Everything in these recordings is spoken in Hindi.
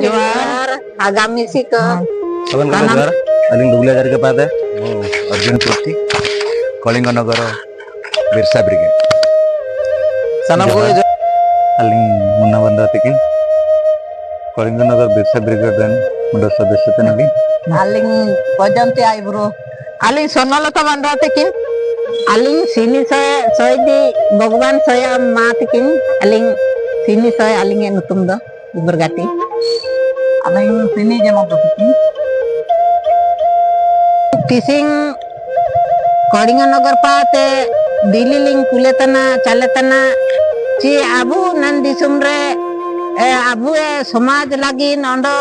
जोहार आगामी सिक सबन को जोहार अलिंग दुबले जार के पाद है अर्जुन कुर्ती कलिंग नगर बिरसा ब्रिगेड सनम को अलिंग मुन्ना बंदा तिकिन कलिंग नगर बिरसा ब्रिगेड रन मुंडा सदस्य तनगी अलिंग बजंती आइब्रो अलिंग सोनलता बंदा तिकिन अलिंग सिनी सोयदी भगवान सोया मा तिकिन अलिंग सिनी सोय अलिंग नुतुम दो उबरगाती अलिंग सिनी जमा दो तिकिन टिसिंग कलिंग नगर पाते दिल्ली लिंग कुलेतना चलेतना ची आबू नंदी सुमरे आबू समाज लगी नंदो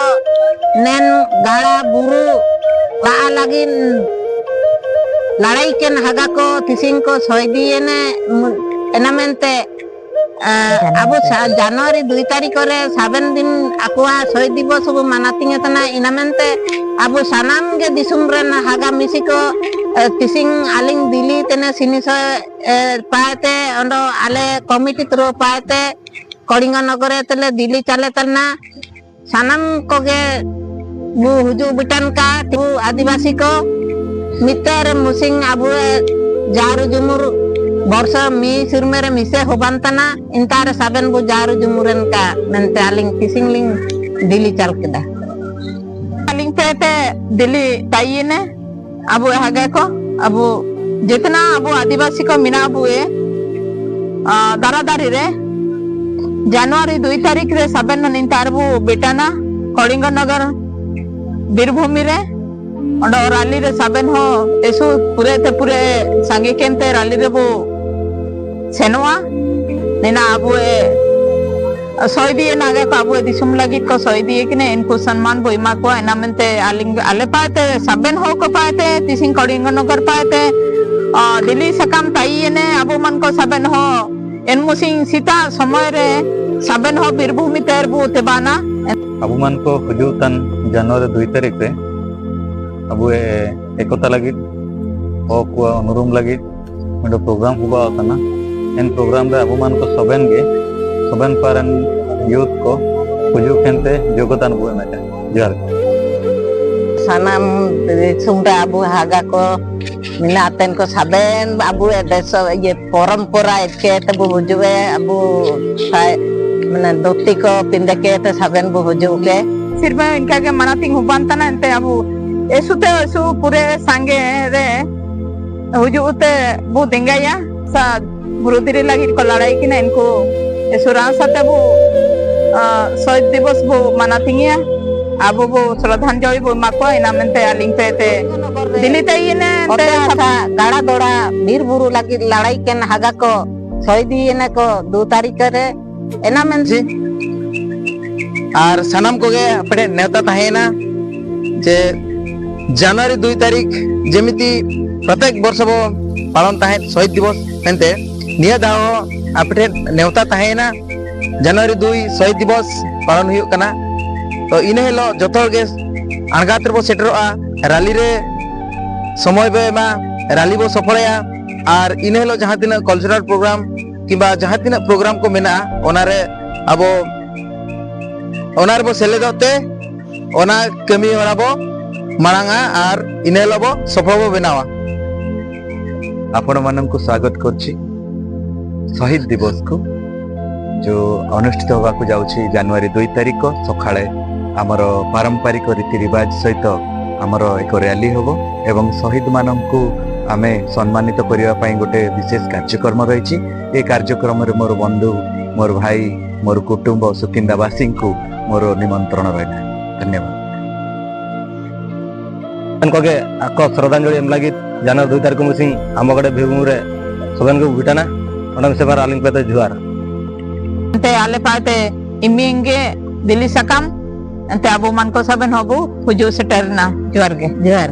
नेन गाड़ा बुरु ला लगी लड़ाई केन हगा को तिसिंग को सोयदी ने एनामेंते आबू जनवरी 2 तारीख रे 7 दिन आकुआ सोय दिवस सब मानातिंग तना इनामेंते आबू सानाम गे दिसुम रे हागा मिसी को तिसिंग आलिंग दिल्ली तेने सिनी सोय पाते अंडो आले कमिटी थ्रू पाते कलिंग नगर तले दिल्ली चले तना सानाम को गे बु हुजु बिटन का तू आदिवासी को मितर मुसिंग आबू जारु जुमुर वर्ष मी सिरमेरे मिसे होबांतना इंतार साबन बु जारु जुमुरन का मेंते आलिंग तिसिंग लिंग दिल्ली चल केदा आलिंग पे दिल्ली ताइने अबु हागे को अबु जितना अबु आदिवासी को मिना बुए दारादारी रे जनवरी 2 तारीख रे साबन इंतार बु बेटाना कलिंग नगर बीरभूमि रे और रैली रे साबन हो एसु पूरे ते पूरे संगे केनते रैली रे बो सेनवा नेना आबू सोय दिए नागे को आबू दिसुम लगी को सोय दिए कि ने इनको सम्मान बोइमा को एनामेंते आलिंग आले पाते साबन हो को पाते तिसिंग कलिंग नगर पाते दिल्ली सकाम ताइने आबू मन को साबन हो एनमुसिंग सीता समय रे साबन हो बीरभूमि तेर बु तेबाना आबू मन को हुजुतन जनवरी 2 तारीख रे अब एकता लगी को अनुरूम लगी मिडो प्रोग्राम हुआ तना एन प्रोग्राम रे अब मान को सबन पारन यूथ को हुजु खेनते योगदान बुए मेटा जोहार सनम सुमरा अबू हागा को मिनातन को सबन अबू देश ये परंपरा के तब हुजुए अबू माने धोती को पिंदे के ते सबन बु हुजु के सिर्फ इनका के मनातिंग हुबान तना एंते अबू एसु पूरे सांगे रे हुजुते बु देंगाया सा बुरुदिरी लगी को लड़ाई की ना इनको एसु रासाते बु शहीद दिवस बु मनातिंगिया आबो बु श्रद्धांजलि बु माको इनामेंते आलिंग पे दिल्ली ते इने ते गाड़ा दोड़ा वीर बुरु लगी लड़ाई केन हागा को शहीद इने को 2 तारीख रे एनामें जी आर सनम को गे अपने नेता ताहेना जे जनवरी 2 तारीख जमिति प्रत्येक वर्ष बो पालन ताहे शहीद दिवस एंते निया दाओ अपने नेता ताहेना जनवरी 2 शहीद दिवस पालन हुयो कना तो इने हेलो जतो गे अनगात रे बो सेटरोआ रैली रे समय बेमा रैली बो सफलया आर इने हेलो जहां तिना कल्चरल प्रोग्राम किबा जहां तिना प्रोग्राम को मेना ओनारे अबो ओनार बो सेलेदते ओना कमी होरा बो मांगा आर इने लबो सफल बनावा आपण मानन को स्वागत करछि शहीद दिवस को जो अनुष्ठित होगा को जाउछि जनवरी 2 तारीख को सखाळे हमर पारंपरिक रीति रिवाज सहित हमर एक रैली होबो एवं शहीद मानन को आमे सम्मानित करिवा पई गोटे विशेष कार्यक्रम रहिछि ए कार्यक्रम रे मोर बंधु मोर भाई मोर कुटुंब सुकिंदावासी को मोर निमंत्रण रहला धन्यवाद के आको श्रद्धांजलि एम लगी जनवरी 2 तारीख मुसिंग आम गड़े भीमू रे सबन को बिटाना ओनम से बार आलिंग पे जुहार ते आले पाते इमिंगे दिल्ली सकाम ते अबो मन को सबन होबो हुजु सेटरना जुहार गे जुहार